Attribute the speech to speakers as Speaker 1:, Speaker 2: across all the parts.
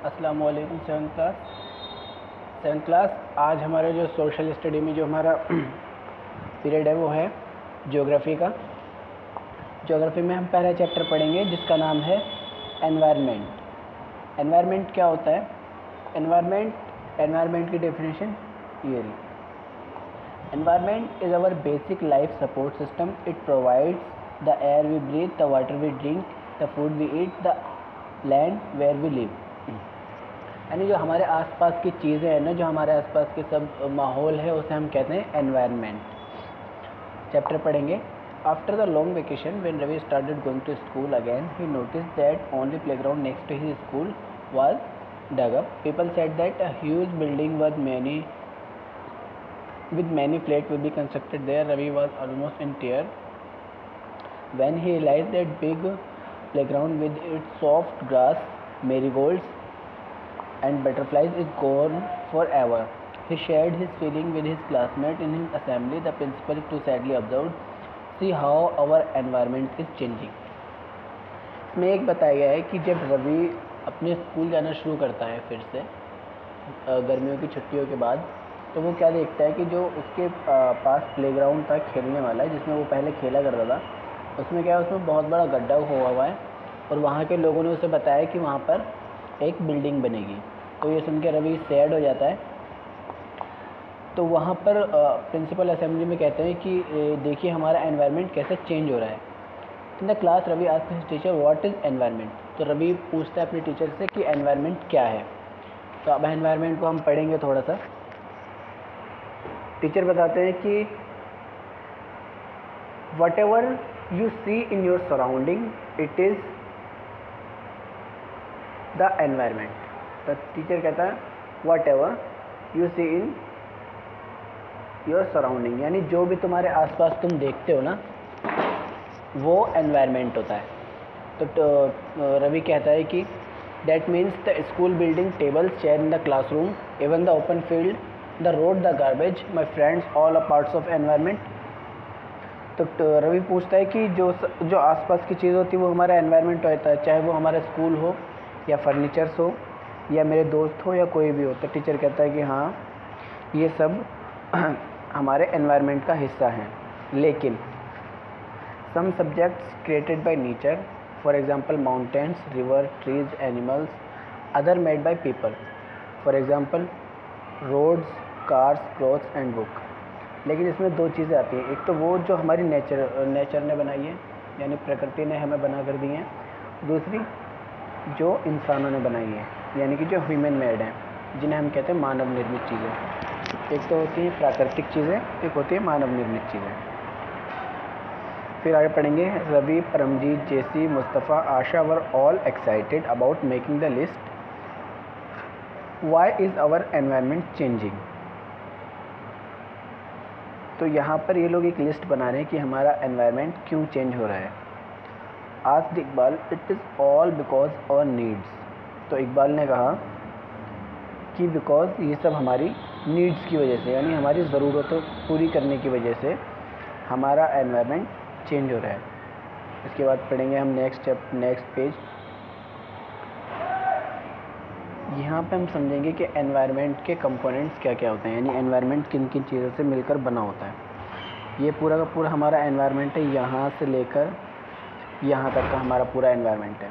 Speaker 1: अस्सलाम वालेकुम। Seven class आज हमारे जो सोशल स्टडी में जो हमारा पीरियड है वो है ज्योग्राफ़ी का। ज्योग्राफ़ी में हम पहला चैप्टर पढ़ेंगे जिसका नाम है एनवायरनमेंट। एनवायरनमेंट क्या होता है? एनवायरनमेंट की डेफिनेशन ये रही। Environment is our basic life support system. It provides the air we breathe, the water we drink, the food we eat, the land where we live. यानी जो हमारे आसपास की चीज़ें हैं ना, जो हमारे आसपास के सब माहौल है, उसे हम कहते हैं एनवायरनमेंट। चैप्टर पढ़ेंगे। After the long vacation when Ravi started going to school again, he noticed that only playground next to his school was dug up. People said that a huge building with many flats will be constructed there. Ravi was almost in tears when he realized that big playground with its soft grass, marigolds and butterflies is gone forever. He shared his feeling with his classmates in his assembly. The principal too sadly observed, "See how our environment is changing." इसमें एक बताया गया है कि जब रवि अपने school जाना शुरू करता है फिर से गर्मियों की छुट्टियों के बाद, तो वो क्या देखता है कि जो उसके पास प्लेग्राउंड था खेलने वाला, जिसमें वो पहले खेला करता था, उसमें क्या है, उसमें बहुत बड़ा गड्ढा हुआ है और वहाँ के लोगों ने उसे बताया कि वहाँ पर एक बिल्डिंग बनेगी। तो ये सुन के रवि सैड हो जाता है। तो वहाँ पर प्रिंसिपल असेंबली में कहते हैं कि देखिए हमारा एनवायरनमेंट कैसे चेंज हो रहा है। In the class Ravi asked his teacher what is environment. तो रवि पूछता है अपने टीचर से कि एनवायरनमेंट क्या है। तो अब एनवायरनमेंट को हम पढ़ेंगे थोड़ा सा। टीचर बताते हैं कि whatever you see in your surrounding it is the environment. तो टीचर कहता है whatever you see in your surrounding, यानी जो भी तुम्हारे आसपास तुम देखते हो ना, वो एनवायरनमेंट होता है। तो रवि कहता है कि that means the school building, tables, chair in the classroom, even the open field, the road, the garbage, my friends, all a parts of environment. तो रवि पूछता है कि जो आसपास की चीज़ होती है वो हमारा एनवायरनमेंट होता है, चाहे वो हमारा स्कूल हो या फर्नीचर्स हो या मेरे दोस्त हो या कोई भी हो। तो टीचर कहता है कि हाँ, ये सब हमारे एनवायरनमेंट का हिस्सा हैं। लेकिन some subjects created by nature, for example mountains, river, trees, animals, other made by people, for example roads, cars, clothes and book। लेकिन इसमें दो चीज़ें आती हैं। एक तो वो जो हमारी नेचर ने बनाई है, यानी प्रकृति ने हमें बना कर दी है। दूसरी जो इंसानों ने बनाई है, यानी कि जो ह्यूमन मेड हैं, जिन्हें हम कहते हैं मानव निर्मित चीज़ें। एक तो होती हैं प्राकृतिक चीज़ें, एक होती है मानव निर्मित चीज़ें। फिर आगे पढ़ेंगे। Ravi, Paramjit, Jessie, Mustafa, Asha were all excited about making the list why is our environment changing. तो यहाँ पर ये लोग एक लिस्ट बना रहे हैं कि हमारा एनवायरनमेंट क्यों चेंज हो रहा है। Asked Iqbal, it is all because our needs. तो इकबाल ने कहा कि बिकॉज ये सब हमारी नीड्स की वजह से, यानी हमारी ज़रूरतों पूरी करने की वजह से हमारा एनवायरनमेंट चेंज हो रहा है। इसके बाद पढ़ेंगे हम नेक्स्ट पेज। यहाँ पे हम समझेंगे कि एनवायरनमेंट के कंपोनेंट्स क्या क्या होते हैं, यानी एनवायरनमेंट किन किन चीज़ों से मिलकर बना होता है। ये पूरा का पूरा हमारा एनवायरनमेंट है, यहाँ से लेकर यहाँ तक का हमारा पूरा एनवायरनमेंट है।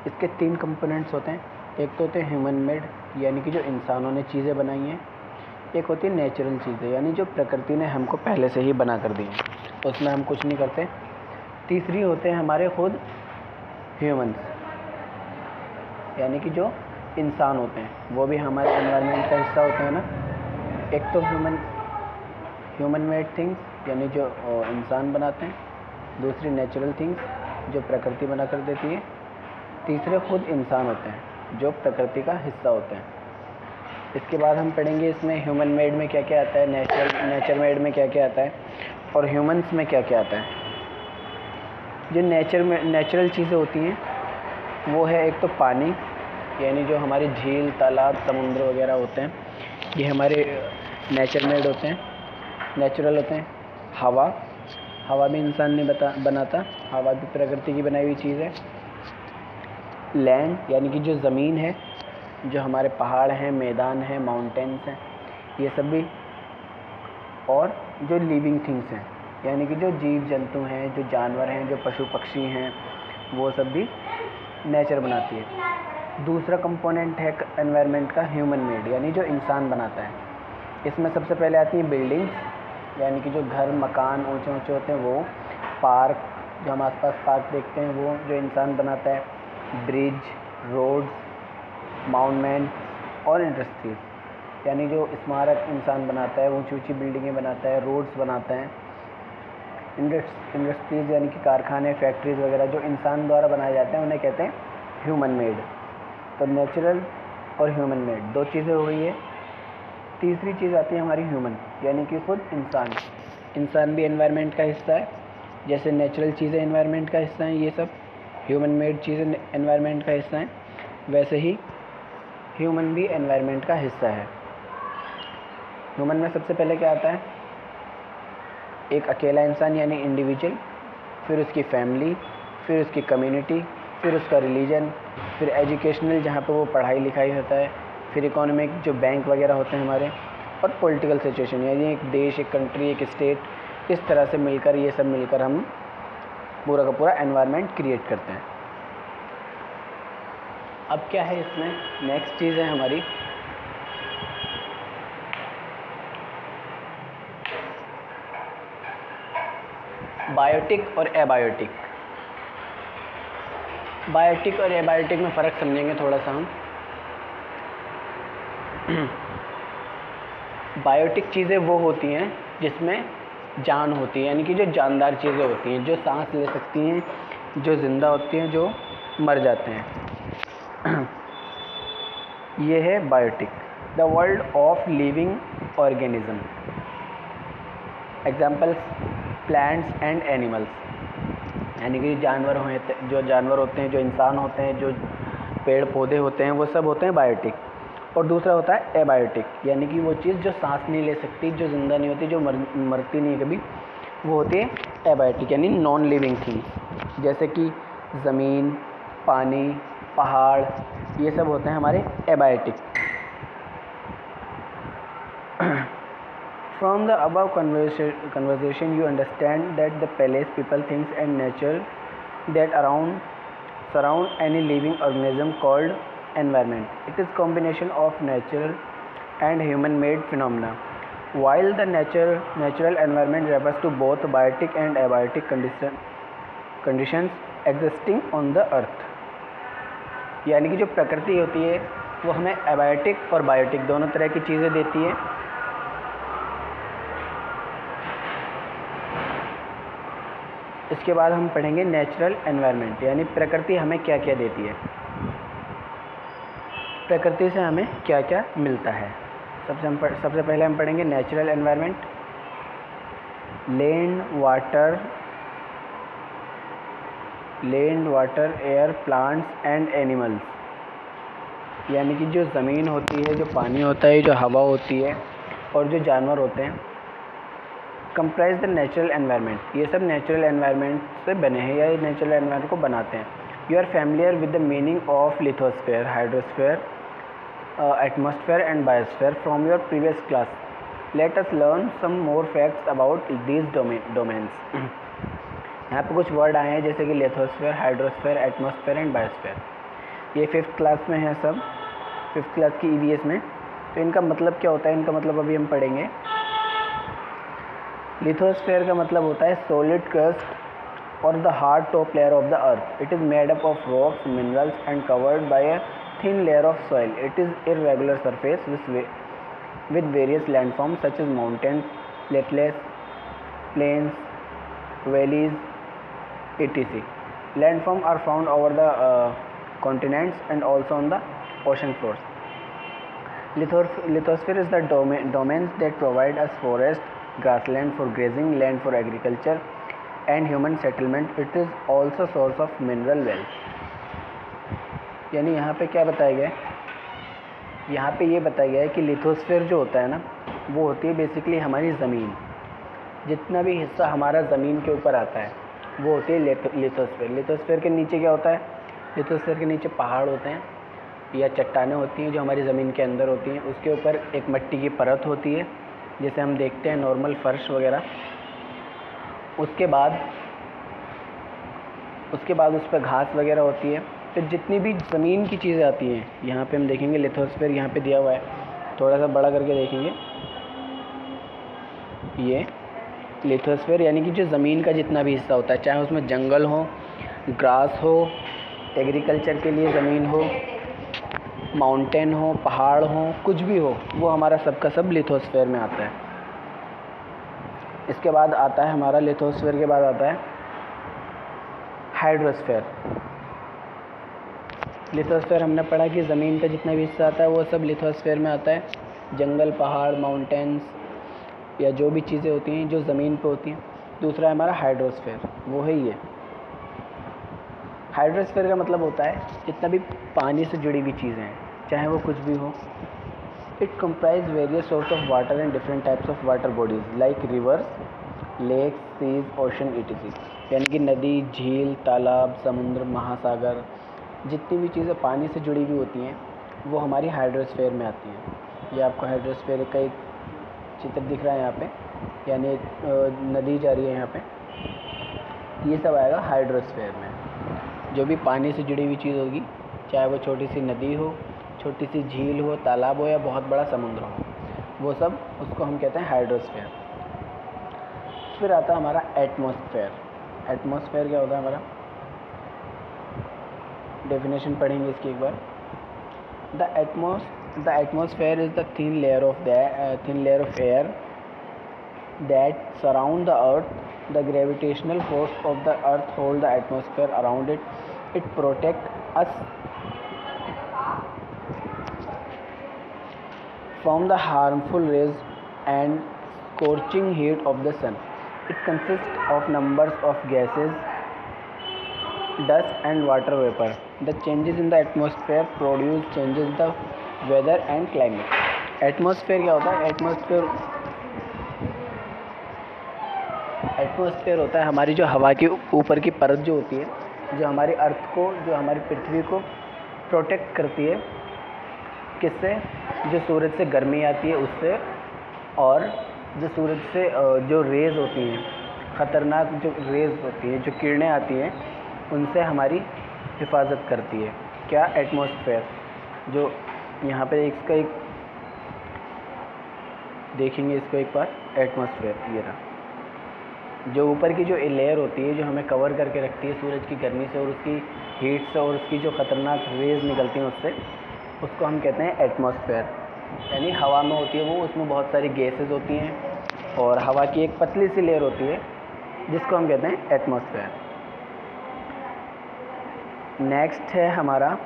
Speaker 1: इसके तीन कंपोनेंट्स होते हैं। एक तो होते हैं ह्यूमन मेड, यानी कि जो इंसानों ने चीज़ें बनाई हैं। एक होती है नेचुरल चीज़ें, यानी जो प्रकृति ने हमको पहले से ही बना कर दी हैं, उसमें हम कुछ नहीं करते। तीसरी होते हैं हमारे खुद ह्यूमंस, यानी कि जो इंसान होते हैं, वो भी हमारे एनवायरनमेंट का हिस्सा होते हैं ना। एक तो ह्यूमन मेड थिंग्स, यानी जो इंसान बनाते हैं। दूसरी नेचुरल थिंग्स, जो प्रकृति बना कर देती है। तीसरे खुद इंसान होते हैं, जो प्रकृति का हिस्सा होते हैं। इसके बाद हम पढ़ेंगे इसमें ह्यूमन मेड में क्या क्या आता है, नेचर मेड में क्या क्या आता है और ह्यूमंस में क्या क्या आता है। जो नेचुरल चीज़ें होती हैं वो है एक तो पानी, यानी जो हमारी झील, तालाब, समुद्र वगैरह होते हैं, ये हमारे नेचर मेड होते हैं, नेचुरल होते हैं। हवा भी इंसान ने बनाता, हवा भी प्रकृति की बनाई हुई चीज़ है। लैंड, यानी कि जो ज़मीन है, जो हमारे पहाड़ हैं, मैदान हैं, माउंटेन्स हैं, ये सब भी, और जो लिविंग थिंग्स हैं यानी कि जो जीव जंतु हैं, जो जानवर हैं, जो पशु पक्षी हैं, वो सब भी नेचर बनाती है। दूसरा कंपोनेंट है एनवायरनमेंट का ह्यूमन मेड, यानी जो इंसान बनाता है। इसमें सबसे पहले आती हैं बिल्डिंग्स, यानी कि जो घर मकान ऊंचे ऊंचे होते हैं वो, पार्क, जो हम आसपास पार्क देखते हैं वो जो इंसान बनाता है, ब्रिज, रोड्स, माउंटमेंट्स और इंडस्ट्रीज, यानी जो स्मारक इंसान बनाता है, ऊंची ऊंची बिल्डिंगें बनाता है, रोड्स बनाता है। इंडस्ट्रीज यानी कि कारखाने, फैक्ट्रीज वगैरह जो इंसान द्वारा बनाए जाते हैं उन्हें कहते हैं ह्यूमन मेड। तो नेचुरल और ह्यूमन मेड दो चीज़ें हो गई है। तीसरी चीज़ आती है हमारी ह्यूमन, यानी कि खुद इंसान। इंसान भी एनवायरनमेंट का हिस्सा है, जैसे नेचुरल चीज़ें एनवायरनमेंट का हिस्सा हैं, ये सब ह्यूमन मेड चीज़ें एनवायरनमेंट का हिस्सा हैं, वैसे ही ह्यूमन भी एनवायरनमेंट का हिस्सा है। ह्यूमन में सबसे पहले क्या आता है, एक अकेला इंसान यानी इंडिविजुअल, फिर उसकी फैमिली, फिर उसकी कम्युनिटी, फिर उसका रिलीजन, फिर एजुकेशनल जहाँ पे वो पढ़ाई लिखाई होता है, फिर इकोनॉमिक जो बैंक वगैरह होते हैं हमारे, और पॉलिटिकल सिचुएशन यानी एक देश, एक कंट्री, एक स्टेट, इस तरह से मिलकर, ये सब मिलकर हम पूरा का पूरा एनवायरनमेंट क्रिएट करते हैं। अब क्या है इसमें, नेक्स्ट चीज़ है हमारी बायोटिक और एबायोटिक। बायोटिक और एबायोटिक में फ़र्क समझेंगे थोड़ा सा हम। बायोटिक चीज़ें वो होती हैं जिसमें जान होती है, यानी कि जो जानदार चीज़ें होती हैं, जो सांस ले सकती हैं, जो ज़िंदा होती हैं, जो मर जाते हैं। ये है biotic. The world of living organism, examples plants and animals, यानी कि जानवर जो जानवर होते हैं, जो इंसान होते हैं, जो पेड़ पौधे होते हैं, वो सब होते हैं बायोटिक। और दूसरा होता है एबायोटिक, यानी कि वो चीज़ जो सांस नहीं ले सकती, जो ज़िंदा नहीं होती, जो मरती नहीं है कभी, वो होती है एबायोटिक, यानी नॉन लिविंग थिंग्स, जैसे कि ज़मीन, पानी, पहाड़, ये सब होते हैं हमारे abiotic. From the above conversation, you understand that the place, people, things, and nature that surround any living organism called environment. It is combination of natural and human-made phenomena. While the natural environment refers to both biotic and abiotic conditions existing on the earth. यानी कि जो प्रकृति होती है वो हमें abiotic और biotic दोनों तरह की चीज़ें देती है। इसके बाद हम पढ़ेंगे नेचुरल एनवायरनमेंट, यानी प्रकृति हमें क्या क्या देती है, प्रकृति से हमें क्या क्या मिलता है। सबसे पहले हम पढ़ेंगे natural environment. Land, water, air, plants and animals, यानी कि जो ज़मीन होती है, जो पानी होता है, जो हवा होती है, और जो जानवर होते हैं, कंप्राइज द नेचुरल एनवायरनमेंट। ये सब नेचुरल एनवायरनमेंट से बने हैं या नेचुरल एनवायरनमेंट को बनाते हैं। You are familiar with the meaning of lithosphere, hydrosphere, atmosphere and biosphere from your previous class. Let us learn some more facts about these domains. यहाँ पे कुछ वर्ड आए हैं जैसे कि lithosphere, hydrosphere, atmosphere and biosphere. ये 5th class में है सब, 5th क्लास की EVS में। तो इनका मतलब क्या होता है, इनका मतलब अभी हम पढ़ेंगे। लिथोस्फेयर का मतलब होता है सॉलिड क्रस्ट और the hard top layer of the earth. It is made up of rocks, minerals and covered by a thin layer of soil. It is irregular surface with various landforms such as mountains, plateaus, plains, valleys, etc. Landforms are found over the continents and also on the ocean floors. Lithosphere is the domains that provide us forest, grassland for grazing, land for agriculture, and human settlement. It is also source of mineral wealth. यानी यहाँ पे क्या बताया गया है, यहाँ पे ये बताया गया है कि लिथोस्फीयर जो होता है ना, वो होती है बेसिकली हमारी ज़मीन। जितना भी हिस्सा हमारा ज़मीन के ऊपर आता है वो होती है लिथोस्फीयर। लिथोस्फीयर के नीचे क्या होता है, लिथोस्फीयर के नीचे पहाड़ होते हैं, या चट्टानें होती हैं जो हमारी ज़मीन के अंदर होती हैं, उसके ऊपर एक मिट्टी की परत होती है जैसे हम देखते हैं नॉर्मल फर्श वगैरह। उसके बाद उस पर घास वगैरह होती है। फिर जितनी भी ज़मीन की चीज़ें आती हैं, यहाँ पे हम देखेंगे लिथोस्फीयर यहाँ पे दिया हुआ है, थोड़ा सा बड़ा करके देखेंगे। ये लिथोस्फीयर यानी कि जो ज़मीन का जितना भी हिस्सा होता है, चाहे उसमें जंगल हो, ग्रास हो, एग्रीकल्चर के लिए ज़मीन हो, माउंटेन हो, पहाड़ हो, कुछ भी हो, वो हमारा सब का सब लिथोस्फीयर में आता है। इसके बाद आता है हमारा लिथोस्फीयर के बाद आता है हाइड्रोस्फीयर। लिथोस्फीयर हमने पढ़ा कि ज़मीन का जितना भी हिस्सा आता है वो सब लिथोस्फीयर में आता है। जंगल, पहाड़, माउंटेन्स या जो भी चीज़ें होती हैं जो ज़मीन पे होती हैं। दूसरा है हमारा हाइड्रोस्फीयर, वो है ये। हाइड्रोस्फीयर का मतलब होता है जितना भी पानी से जुड़ी हुई चीज़ें हैं, चाहे वो कुछ भी हो। It comprise various source of water and different types of water bodies like rivers, lakes, seas, ocean etc। यानी कि नदी, झील, तालाब, समुद्र, महासागर, जितनी भी चीज़ें पानी से जुड़ी हुई होती हैं वो हमारी हाइड्रोस्फीयर में आती हैं। ये आपको हाइड्रोस्फीयर का एक चित्र दिख रहा है यहाँ पे, यानी एक नदी जा रही है यहाँ पे, ये सब आएगा हाइड्रोस्फीयर में। जो भी पानी से जुड़ी हुई चीज़ होगी, चाहे वो छोटी सी नदी हो, छोटी सी झील हो, तालाब हो या बहुत बड़ा समुद्र हो, वो सब उसको हम कहते हैं हाइड्रोस्फीयर। फिर आता है हमारा एटमॉस्फेयर। एटमॉस्फेयर क्या होता है हमारा, डेफिनेशन पढ़ेंगे इसकी एक बार। The atmosphere is the thin layer of air that surround the earth. The gravitational force of the earth hold the atmosphere around it. It protects us from the harmful rays and scorching heat of the sun. It consists of numbers of gases, dust and water vapor. The changes in the atmosphere produce changes in the weather and climate. Atmosphere क्या होता है, atmosphere होता है हमारी जो हवा के ऊपर की परत जो होती है, जो हमारी अर्थ को, जो हमारी पृथ्वी को प्रोटेक्ट करती है। किससे, जो सूरज से गर्मी आती है उससे, और जो सूरज से जो रेज़ होती हैं, ख़तरनाक जो रेज़ होती हैं, जो किरणें आती हैं, उनसे हमारी हिफाजत करती है। क्या, एटमॉस्फेयर। जो यहाँ पे इसका एक देखेंगे इसको एक बार, एटमॉस्फेयर ये रहा। जो ऊपर की जो लेयर होती है, जो हमें कवर करके रखती है सूरज की गर्मी से और उसकी हीट से और उसकी जो ख़तरनाक रेज़ निकलती हैं उससे, उसको हम कहते हैं एटमॉस्फेयर। यानी हवा में होती है वो, उसमें बहुत सारी गैसेस होती हैं और हवा की एक पतली सी लेयर होती है जिसको हम कहते हैं एटमॉस्फेयर। नेक्स्ट है हमारा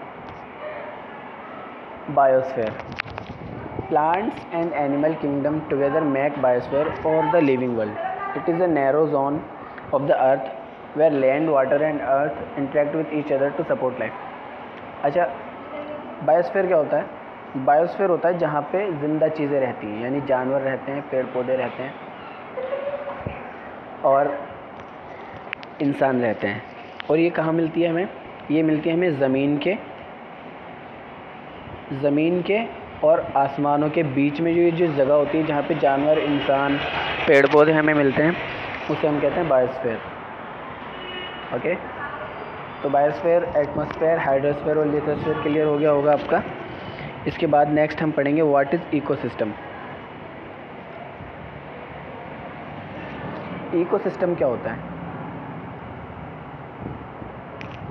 Speaker 1: biosphere. Plants and animal kingdom together make biosphere or the living world. It is a narrow zone of the earth where land, water and earth interact with each other to support life. अच्छा, biosphere क्या होता है? Biosphere होता है जहाँ पे ज़िंदा चीज़ें रहती हैं, यानी जानवर रहते हैं, पेड़ पौधे रहते हैं और इंसान रहते हैं। और ये कहाँ मिलती है हमें? ये मिलती है हमें ज़मीन के और आसमानों के बीच में जो जगह होती है जहाँ पे जानवर, इंसान, पेड़ पौधे हमें मिलते हैं, उसे हम कहते हैं बायोस्फीयर। ओके, तो बायोस्फीयर, एटमॉस्फेयर, हाइड्रोस्फीयर और लिथोस्फीयर क्लियर हो गया होगा आपका। इसके बाद नेक्स्ट हम पढ़ेंगे व्हाट इज़ इकोसिस्टम। इकोसिस्टम क्या होता है?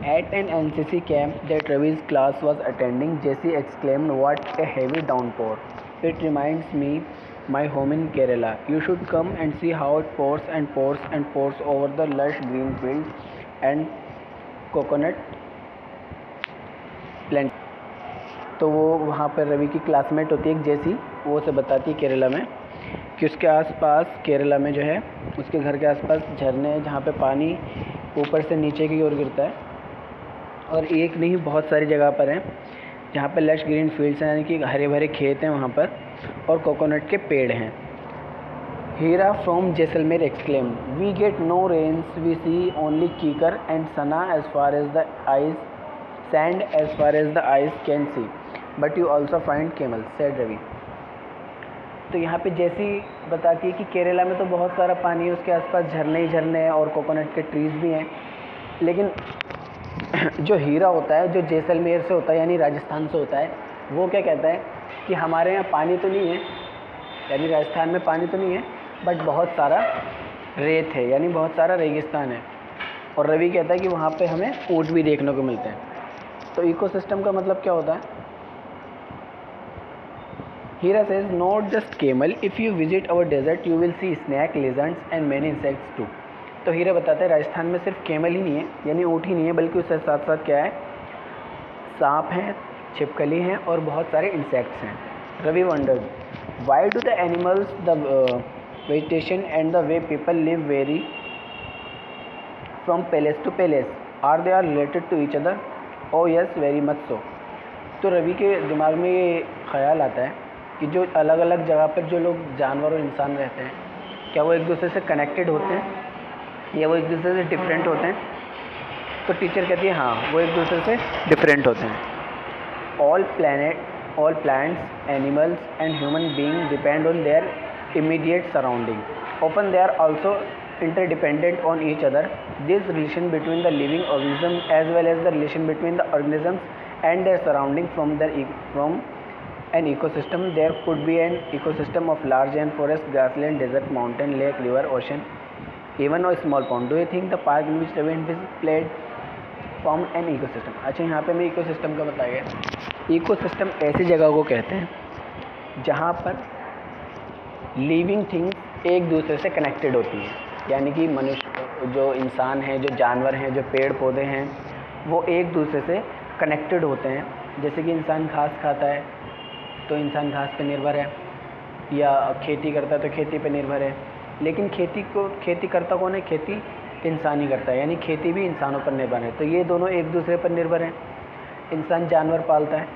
Speaker 1: At an NCC camp that Ravi's class was attending, Jesse exclaimed, "What a heavy downpour! It reminds me my home in Kerala. You should come and see how it pours and pours and pours over the lush green fields and coconut plant." तो वो वहाँ पर रवि की classmate होती है एक जेसी, वो उसे बताती है केरला में कि उसके आसपास, केरला में जो है उसके घर के आसपास झरने हैं जहाँ पे पानी ऊपर से नीचे की ओर गिरता है, और एक नहीं बहुत सारी जगह पर हैं जहाँ पर लश ग्रीन फील्ड्स हैं, यानी कि हरे भरे खेत हैं वहाँ पर, और कोकोनट के पेड़ हैं। Heera from Jaisalmer exclaimed, "we get no rains, we see only kikar and sand as far as the eyes sand as far as the eyes can see, but you also find camels, said Ravi. तो यहाँ पे जैसी बताती है कि केरला में तो बहुत सारा पानी है, उसके आसपास झरने ही झरने हैं और कोकोनट के ट्रीज़ भी हैं, लेकिन जो हीरा होता है, जो जैसलमेर से होता है यानी राजस्थान से होता है, वो क्या कहता है कि हमारे यहाँ पानी तो नहीं है, यानी राजस्थान में पानी तो नहीं है, बट बहुत सारा रेत है, यानी बहुत सारा रेगिस्तान है। और रवि कहता है कि वहाँ पे हमें ऊँट भी देखने को मिलते हैं। तो इकोसिस्टम का मतलब क्या होता है? Hira says, not just camel. If you visit our desert, you will see snake, lizards and many insects too. तो हीरा बताते हैं राजस्थान में सिर्फ केमल ही नहीं है, यानी ऊँट ही नहीं है, बल्कि उसके साथ साथ क्या है, सांप हैं, छिपकली हैं और बहुत सारे इंसेक्ट्स हैं। Ravi wondered, why do the animals, the vegetation and the way people live vary from place to place? Are they related to each other? Oh yes, very much so. तो रवि के दिमाग में ये ख्याल आता है कि जो अलग अलग जगह पर जो लोग जानवर और इंसान रहते हैं, क्या वो एक दूसरे से कनेक्टेड होते हैं या वो एक दूसरे से डिफरेंट होते हैं? तो टीचर कहती है हाँ, वो एक दूसरे से डिफरेंट होते हैं। All plants, animals and human being depend on their immediate surrounding. Often they are also interdependent on each other. This relation between the living organism as well as the relation between the organisms and their surrounding from an ecosystem. There could be an ecosystem of large and forest, grassland, desert, mountain, lake, river, ocean, even a small pond. Do you think the park in which Ravi and Fish played formed an ecosystem? अच्छा, यहाँ पे हमें ecosystem का बताया गया। Ecosystem ऐसी जगह को कहते हैं जहाँ पर लिविंग थिंग्स एक दूसरे से कनेक्टेड होती हैं, यानी कि मनुष्य, जो इंसान हैं, जो जानवर हैं, जो पेड़ पौधे हैं, वो एक दूसरे से कनेक्टेड होते हैं। जैसे कि इंसान घास खाता है तो इंसान घास पे निर्भर है, या खेती करता है तो खेती पे निर्भर है, लेकिन खेती करता कौन है? खेती इंसान ही करता है, यानी खेती भी इंसानों पर निर्भर है। तो ये दोनों एक दूसरे पर निर्भर हैं। इंसान जानवर पालता है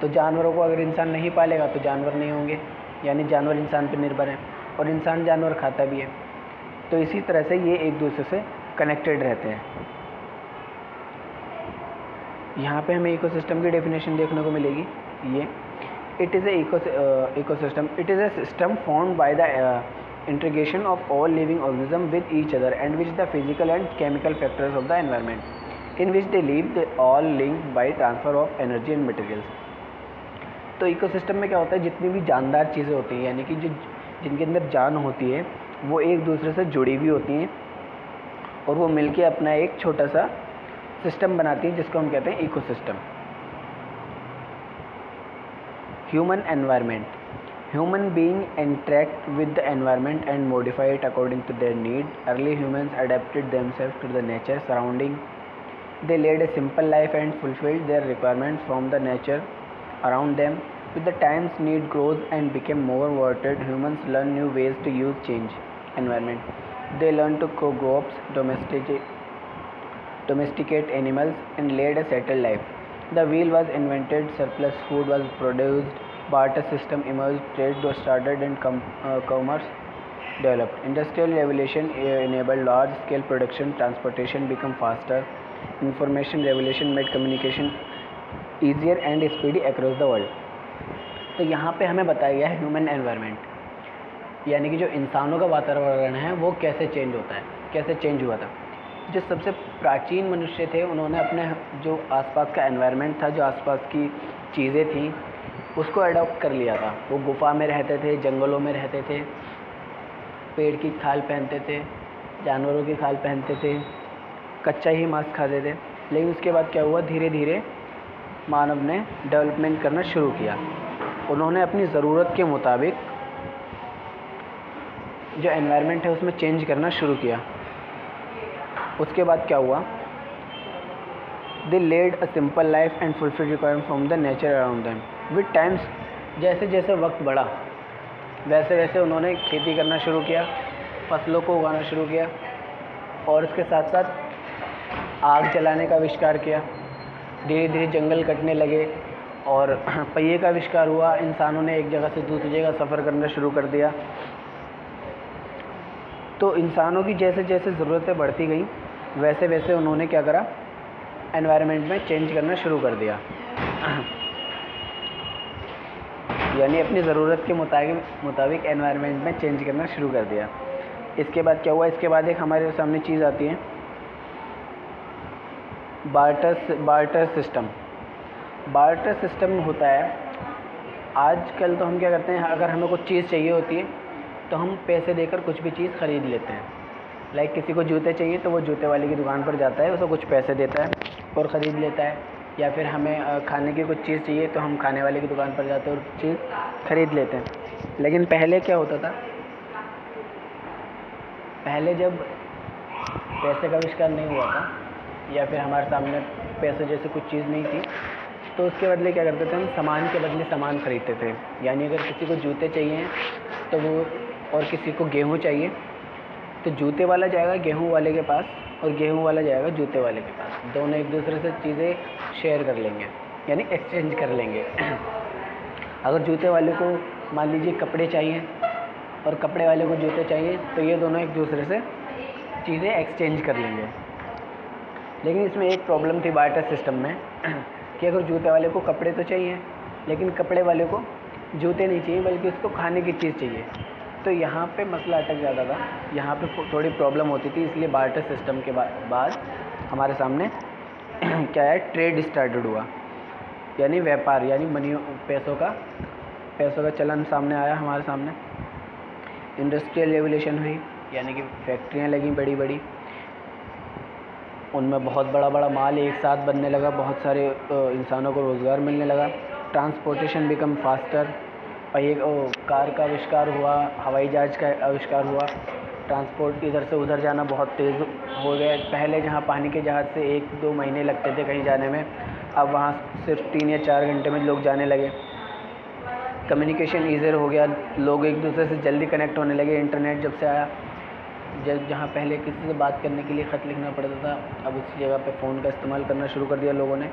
Speaker 1: तो जानवरों को अगर इंसान नहीं पालेगा तो जानवर नहीं होंगे, यानी जानवर इंसान पर निर्भर है, और इंसान जानवर खाता भी है। तो इसी तरह से ये एक दूसरे से कनेक्टेड रहते हैं। यहाँ पे हमें इकोसिस्टम की डेफिनेशन देखने को मिलेगी। ये it is ecosystem, it is a system formed by the integration of all living organism with each other and which the physical and chemical factors of the environment in which they live, they all link by transfer of energy and materials. तो ecosystem में क्या होता है, जितनी भी जानदार चीज़ें होती हैं, यानी कि जिनके अंदर जान होती है, वो एक दूसरे से जुड़ी हुई होती हैं और वो मिलके अपना एक छोटा सा सिस्टम बनाती हैं, जिसको हम कहते हैं ecosystem. Human environment, human being interact with the environment and modify it according to their need. Early humans adapted themselves to the nature surrounding. They led a simple life and fulfilled their requirements from the nature around them. With the times need grows and became more worted, humans learn new ways to use change environment. They learn to grow crops, domesticate animals and lead a settled life. The wheel was invented, surplus food was produced, barter system emerged, trade was started and commerce developed. Industrial revolution enabled large scale production, transportation became faster, information revolution made communication easier and speedy across the world. तो यहाँ पे हमें बताया गया है human environment, यानी कि जो इंसानों का वातावरण है वो कैसे चेंज होता है, कैसे चेंज हुआ था। जो सबसे प्राचीन मनुष्य थे, उन्होंने अपने जो आसपास का एनवायरनमेंट था, जो आसपास की चीज़ें थीं, उसको अडॉप्ट कर लिया था। वो गुफा में रहते थे, जंगलों में रहते थे, पेड़ की खाल पहनते थे, जानवरों की खाल पहनते थे, कच्चा ही मांस खाते थे। लेकिन उसके बाद क्या हुआ, धीरे धीरे मानव ने डेवलपमेंट करना शुरू किया। उन्होंने अपनी ज़रूरत के मुताबिक जो एनवायरनमेंट है उसमें चेंज करना शुरू किया। उसके बाद क्या हुआ, they led a simple life and fulfil requirement from the nature around them. With times, जैसे जैसे वक्त बढ़ा वैसे वैसे उन्होंने खेती करना शुरू किया, फसलों को उगाना शुरू किया, और इसके साथ साथ आग जलाने का आविष्कार किया। धीरे धीरे जंगल कटने लगे और पहिए का आविष्कार हुआ। इंसानों ने एक जगह से दूसरी जगह सफ़र करना शुरू कर दिया। तो इंसानों की जैसे जैसे ज़रूरतें बढ़ती गई, वैसे वैसे उन्होंने क्या करा, एनवायरनमेंट में चेंज करना शुरू कर दिया, यानी अपनी ज़रूरत के मुताबिक एनवायरनमेंट में चेंज करना शुरू कर दिया। इसके बाद क्या हुआ, इसके बाद एक हमारे सामने चीज़ आती है बार्टर सिस्टम। बार्टर सिस्टम होता है, आजकल तो हम क्या करते हैं, अगर हमें कुछ चीज़ चाहिए होती है तो हम पैसे देकर कुछ भी चीज़ ख़रीद लेते हैं। लाइक किसी को जूते चाहिए तो वो जूते वाले की दुकान पर जाता है, उसको कुछ पैसे देता है और ख़रीद लेता है। या फिर हमें खाने की कुछ चीज़ चाहिए तो हम खाने वाले की दुकान पर जाते हैं और चीज़ ख़रीद लेते हैं। लेकिन पहले क्या होता था, पहले जब पैसे का आविष्कार नहीं हुआ था या फिर हमारे सामने पैसे जैसे कुछ चीज़ नहीं थी, तो उसके बदले क्या करते थे, हम सामान के बदले सामान ख़रीदते थे। यानी अगर किसी को जूते चाहिए तो वो, और किसी को गेहूँ चाहिए तो जूते वाला जाएगा गेहूँ वाले के पास और गेहूँ वाला जाएगा जूते वाले के पास। दोनों एक दूसरे से चीज़ें शेयर कर लेंगे, यानी एक्सचेंज कर लेंगे। अगर जूते वाले को मान लीजिए कपड़े चाहिए और कपड़े वाले को जूते चाहिए तो ये दोनों एक दूसरे से चीज़ें एक्सचेंज कर लेंगे। लेकिन इसमें एक प्रॉब्लम थी बार्टर सिस्टम में कि अगर जूते वाले को कपड़े तो चाहिए लेकिन कपड़े वाले को जूते नहीं चाहिए बल्कि उसको खाने की चीज़ चाहिए, तो यहाँ पे मसला अटक जाता था, यहाँ पे थोड़ी प्रॉब्लम होती थी। इसलिए बार्टर सिस्टम के बाद हमारे सामने क्या है, ट्रेड स्टार्टेड हुआ, यानी व्यापार, यानी मनी, पैसों का चलन सामने आया हमारे सामने। इंडस्ट्रियल रेवोल्यूशन हुई, यानी कि फैक्ट्रियाँ लगी बड़ी बड़ी, उनमें बहुत बड़ा माल एक साथ बनने लगा, बहुत सारे इंसानों को रोज़गार मिलने लगा। ट्रांसपोर्टेशन बिकम फास्टर, और एक कार का आविष्कार हुआ, हवाई जहाज़ का आविष्कार हुआ। ट्रांसपोर्ट इधर से उधर जाना बहुत तेज़ हो गया। पहले जहाँ पानी के जहाज़ से 1-2 महीने लगते थे कहीं जाने में, अब वहाँ सिर्फ 3 या 4 घंटे में लोग जाने लगे। कम्युनिकेशन ईज़ियर हो गया, लोग एक दूसरे से जल्दी कनेक्ट होने लगे। इंटरनेट जब से आया, जहाँ पहले किसी से बात करने के लिए ख़त लिखना पड़ता था, अब उसी जगह पे फ़ोन का इस्तेमाल करना शुरू कर दिया लोगों ने।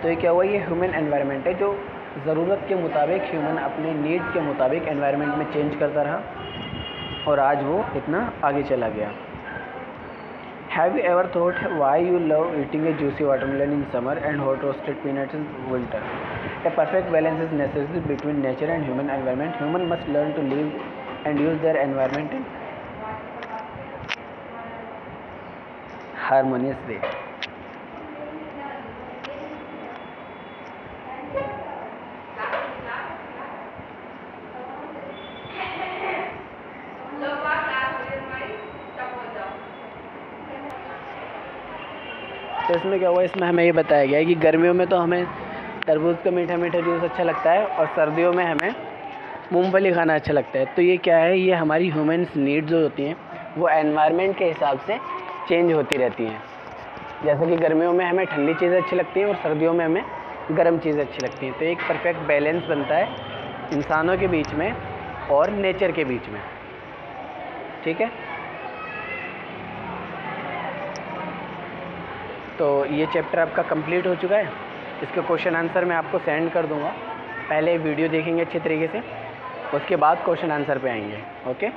Speaker 1: तो ये क्या हुआ, ये ह्यूमन एनवायरनमेंट है जो ज़रूरत के मुताबिक, ह्यूमन अपने नीड के मुताबिक एनवायरनमेंट में चेंज करता रहा और आज वो इतना आगे चला गया। Have you ever thought why you love eating A juicy watermelon in summer and hot roasted peanuts in winter? A perfect balance is necessary between nature and human environment. Human must learn to live and use their environment in harmonious way. तो इसमें क्या हुआ, इसमें हमें ये बताया गया है कि गर्मियों में तो हमें तरबूज का मीठा मीठा जूस अच्छा लगता है और सर्दियों में हमें मूंगफली खाना अच्छा लगता है। तो ये क्या है, ये हमारी ह्यूमन्स नीड्स जो होती हैं वो एनवायरनमेंट के हिसाब से चेंज होती रहती हैं। जैसे कि गर्मियों में हमें ठंडी चीज़ें अच्छी लगती हैं और सर्दियों में हमें गर्म चीज़ें अच्छी लगती हैं। तो एक परफेक्ट बैलेंस बनता है इंसानों के बीच में और नेचर के बीच में। ठीक है, तो ये चैप्टर आपका कंप्लीट हो चुका है। इसके क्वेश्चन आंसर मैं आपको सेंड कर दूंगा। पहले वीडियो देखेंगे अच्छे तरीके से, उसके बाद क्वेश्चन आंसर पे आएंगे। ओके।